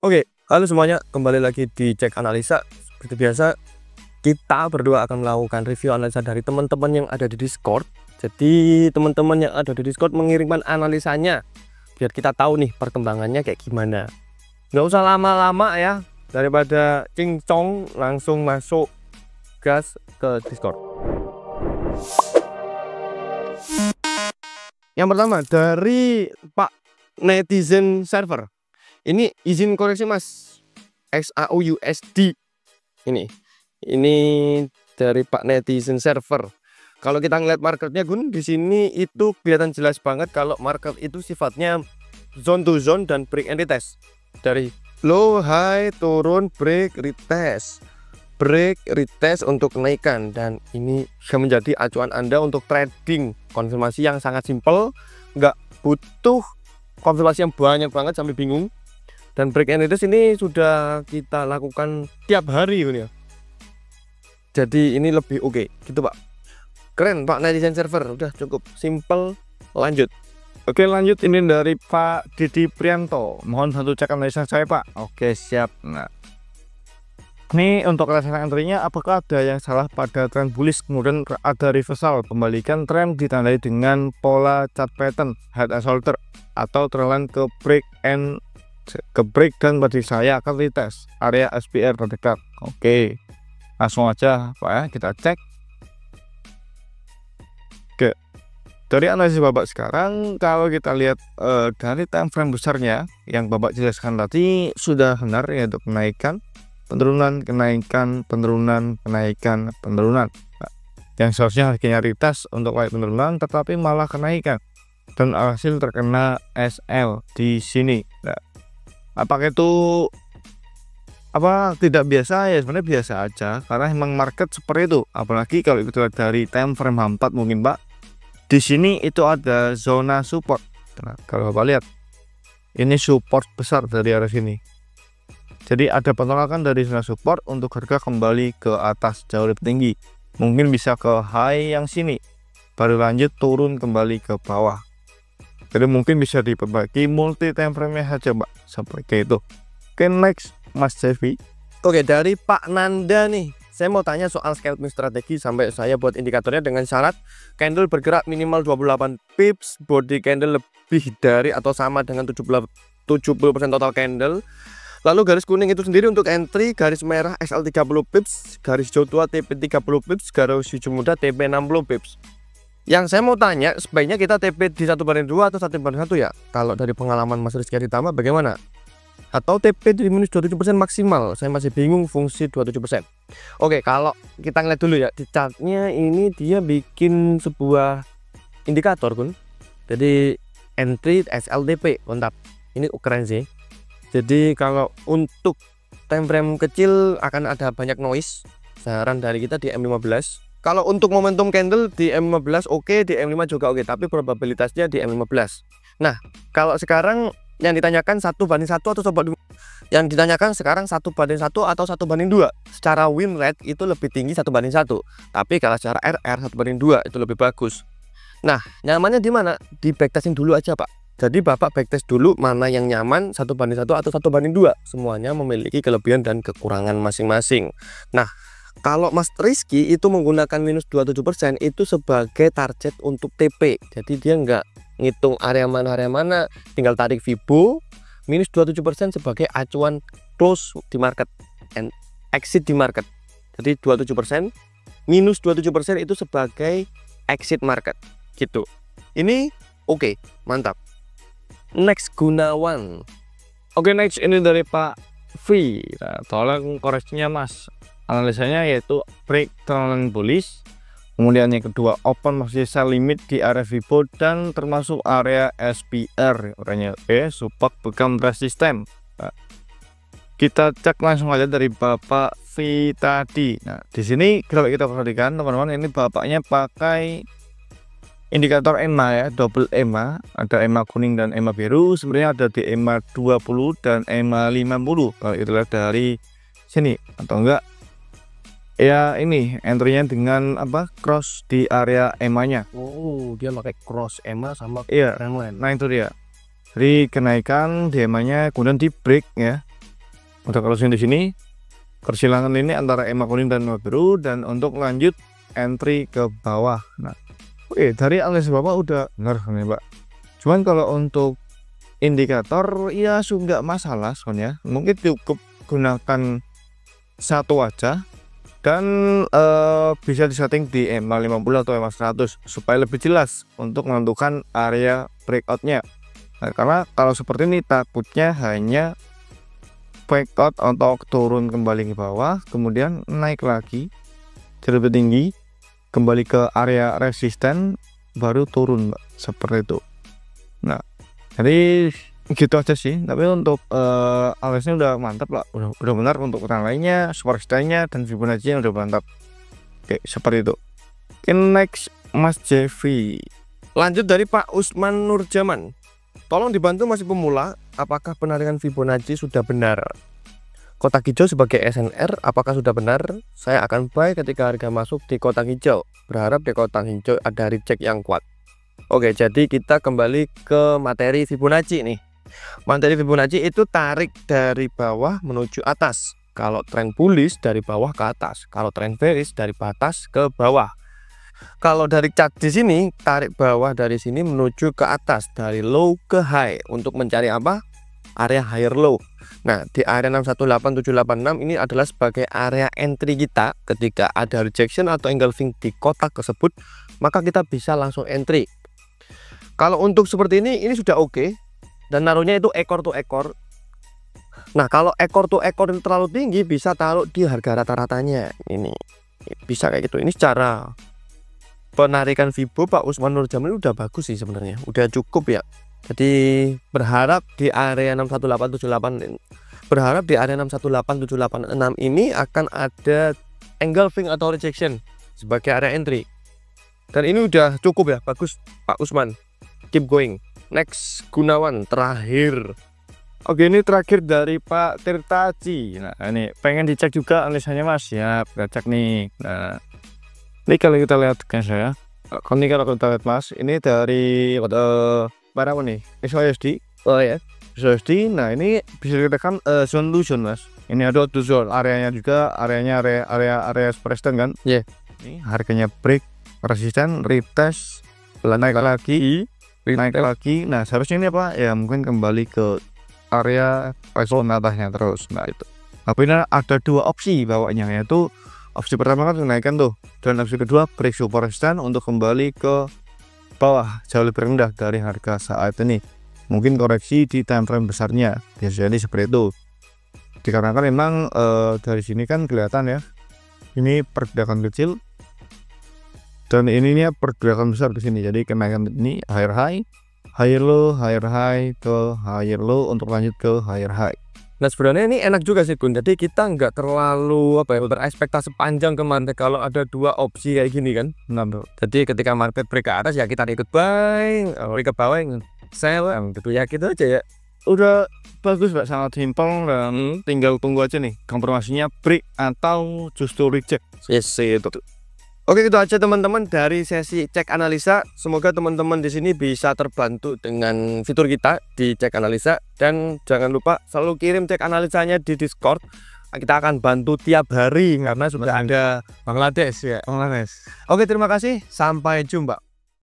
Oke, halo semuanya, kembali lagi di Cek Analisa. Seperti biasa, kita berdua akan melakukan review analisa dari teman-teman yang ada di Discord. Jadi teman-teman yang ada di Discord mengirimkan analisanya biar kita tahu nih perkembangannya kayak gimana. Nggak usah lama-lama ya, daripada cincong langsung masuk gas ke Discord. Yang pertama dari Pak Netizen Server. Ini izin koreksi mas, XAUUSD ini dari Pak Netizen Server. Kalau kita ngeliat marketnya Gun, di sini itu kelihatan jelas banget kalau market itu sifatnya zone to zone dan break and retest. Dari low high turun break retest untuk kenaikan, dan ini bisa menjadi acuan Anda untuk trading. Konfirmasi yang sangat simpel, nggak butuh konfirmasi yang banyak banget sampai bingung. Dan break and retest ini sudah kita lakukan tiap hari ya. Jadi ini lebih oke gitu Pak. Keren Pak Netizen Server, udah cukup simple. Lanjut. Oke, lanjut, ini dari Pak Didi Prianto. Mohon bantu cek analisa saya Pak. Oke, siap. Nah, ini untuk referensi entry-nya, apakah ada yang salah pada tren bullish kemudian ada reversal, pembalikan tren ditandai dengan pola chart pattern head and shoulder atau trendline ke break dan bagi saya akan retest area SPR terdekat. Oke, langsung aja Pak ya, kita cek. Oke, dari analisis Bapak sekarang, kalau kita lihat dari time frame besarnya yang Bapak jelaskan tadi sudah benar, yaitu kenaikan, penurunan, kenaikan, penurunan, kenaikan, penurunan. Nah, yang seharusnya harganya retest untuk naik penurunan tetapi malah kenaikan dan hasil terkena SL di sini. Nah, apakah itu tidak biasa? Ya sebenarnya biasa aja, karena emang market seperti itu. Apalagi kalau itu dari time frame 4 mungkin Pak. Di sini itu ada zona support. Nah, kalau Bapak lihat, ini support besar dari arah sini. Jadi ada penolakan dari zona support untuk harga kembali ke atas jauh lebih tinggi. Mungkin bisa ke high yang sini, baru lanjut turun kembali ke bawah. Jadi mungkin bisa diperbagi multi time frame-nya saja Pak, seperti itu. Oke, next Mas Devi. Oke, dari Pak Nanda nih, saya mau tanya soal scalping strategi. Sampai saya buat indikatornya dengan syarat candle bergerak minimal 28 pips, body candle lebih dari atau sama dengan 70% total candle. Lalu garis kuning itu sendiri untuk entry, garis merah SL 30 pips, garis hijau tua TP 30 pips, garis hijau muda TP 60 pips. Yang saya mau tanya, sebaiknya kita TP di 1/2 atau 1/1 ya? Kalau dari pengalaman Mas Rizky Aritama bagaimana? Atau TP di minus 27% maksimal? Saya masih bingung fungsi 27%. Oke, kalau kita ngeliat dulu ya, di chartnya ini dia bikin sebuah indikator Kun. Jadi entry SLDP, mantap. Ini keren sih. Jadi kalau untuk time frame kecil akan ada banyak noise. Saran dari kita di M15. Kalau untuk momentum candle di M15 oke, di M5 juga oke, tapi probabilitasnya di M15. Nah, kalau sekarang yang ditanyakan 1/1 atau yang ditanyakan sekarang 1/1 atau 1/2. Secara win rate itu lebih tinggi 1/1. Tapi kalau secara RR 1/2 itu lebih bagus. Nah, nyamannya di mana? Di backtesting dulu aja, Pak. Jadi Bapak backtest dulu mana yang nyaman 1/1 atau 1/2. Semuanya memiliki kelebihan dan kekurangan masing-masing. Nah, kalau Mas Rizky itu menggunakan minus 27% itu sebagai target untuk TP. Jadi dia nggak ngitung area mana, tinggal tarik Fibo. Minus 27% sebagai acuan close di market and exit di market. Jadi 27%, minus 27% itu sebagai exit market gitu. Ini oke, mantap. Next Gunawan. Oke, next ini dari Pak V. Nah, tolong koreksinya Mas. Analisanya yaitu break trendline bullish, kemudian yang kedua open masih sell limit di area Fibo dan termasuk area SPR, orangnya support bukan resisten. Nah, kita cek langsung aja dari Bapak V tadi. Nah, di sini kalau kita perhatikan teman-teman, ini bapaknya pakai indikator EMA ya, double EMA, ada EMA kuning dan EMA biru. Sebenarnya ada di EMA 20 dan EMA 50 kalau itu lihat dari sini, atau enggak ya ini entry-nya dengan cross di area EMA-nya. Oh, dia pakai cross EMA sama iya, trendline. nah itu dia. Jadi kenaikan di EMA-nya kemudian di break ya, Udah closing di sini. Persilangan ini antara EMA kuning dan EMA biru, dan untuk lanjut entry ke bawah. Nah, oke, dari analisis Bapak udah benar nih, Pak. Cuman kalau untuk indikator ya nggak masalah soalnya. Mungkin cukup gunakan satu aja, dan bisa disetting di EMA 50 atau EMA 100 supaya lebih jelas untuk menentukan area breakoutnya. Nah, karena kalau seperti ini takutnya hanya breakout atau turun kembali ke bawah, kemudian naik lagi jadi lebih tinggi, kembali ke area resisten, baru turun, Mbak, seperti itu. Nah, jadi gitu aja sih. Tapi untuk analisnya udah mantap lah, udah benar untuk ukuran lainnya, superstanya dan Fibonacci nya udah mantap. Oke, seperti itu. Oke, next Mas Jeffy. Lanjut dari Pak Usman Nurjaman. Tolong dibantu masih pemula, apakah penarikan Fibonacci sudah benar? Kotak hijau sebagai SNR apakah sudah benar? Saya akan buy ketika harga masuk di kotak hijau. Berharap di kotak hijau ada reject yang kuat. Oke, jadi kita kembali ke materi Fibonacci nih. Materi Fibonacci itu tarik dari bawah menuju atas. Kalau tren bullish dari bawah ke atas, kalau tren bearish dari atas ke bawah. Kalau dari chart di sini tarik bawah dari sini menuju ke atas, dari low ke high untuk mencari apa? Area higher low. Nah, di area 618786 ini adalah sebagai area entry kita. Ketika ada rejection atau engulfing di kotak tersebut, maka kita bisa langsung entry. Kalau untuk seperti ini sudah oke. Dan naruhnya itu ekor to ekor. Nah, kalau ekor to ekor itu terlalu tinggi, bisa taruh di harga rata-ratanya. Ini bisa kayak gitu. Ini secara penarikan Fibo Pak Usman Nurjaman udah bagus sih sebenarnya, udah cukup ya. Jadi berharap di area 61878, berharap di area 6187886 ini akan ada engulfing atau rejection sebagai area entry. Dan ini udah cukup ya, bagus Pak Usman. Keep going. Next Gunawan terakhir. Oke, ini terakhir dari Pak Tirtaji. Nah, ini pengen dicek juga analisanya, Mas. Ya, kita cek nih. Nah, ini kalau kita lihat kan saya, kalau kita lihat, Mas, ini dari para apa nih? SOSD. Oh ya, SOSD. Nah, ini bisa dikatakan zone to zone, Mas. Ini ada to zone, areanya juga, area resisten kan? Iya. Ini harganya break, resisten, retest, naik lagi. Nah, seharusnya ini apa ya, mungkin kembali ke area zone atasnya terus. Nah, itu tapi ini ada dua opsi bawahnya, yaitu opsi pertama kan kenaikan tuh, dan opsi kedua break support resistance untuk kembali ke bawah jauh lebih rendah dari harga saat ini. Mungkin koreksi di time frame besarnya, biasanya seperti itu. Dikarenakan memang dari sini kan kelihatan ya, ini pergerakan kecil dan ininya pergerakan besar di sini. Jadi kenaikan ini higher high, higher low, higher high ke higher low untuk lanjut ke higher high. Nah sebenarnya ini enak juga sih Gun. Jadi kita nggak terlalu berekspektasi panjang ke market kalau ada dua opsi kayak gini kan. Nah, bro. Jadi ketika market break ke atas ya kita ikut buy, break ke bawah sell gitu ya, gitu aja ya. Udah bagus, Pak, sangat simpel, dan tinggal tunggu aja nih konfirmasinya break atau justru reject. Yes, itu. Oke, itu aja teman-teman dari sesi cek analisa. Semoga teman-teman di sini bisa terbantu dengan fitur kita di cek analisa, dan jangan lupa selalu kirim cek analisanya di Discord. Kita akan bantu tiap hari karena sudah ada Bangladesh ya. Bangladesh. Oke, terima kasih. Sampai jumpa.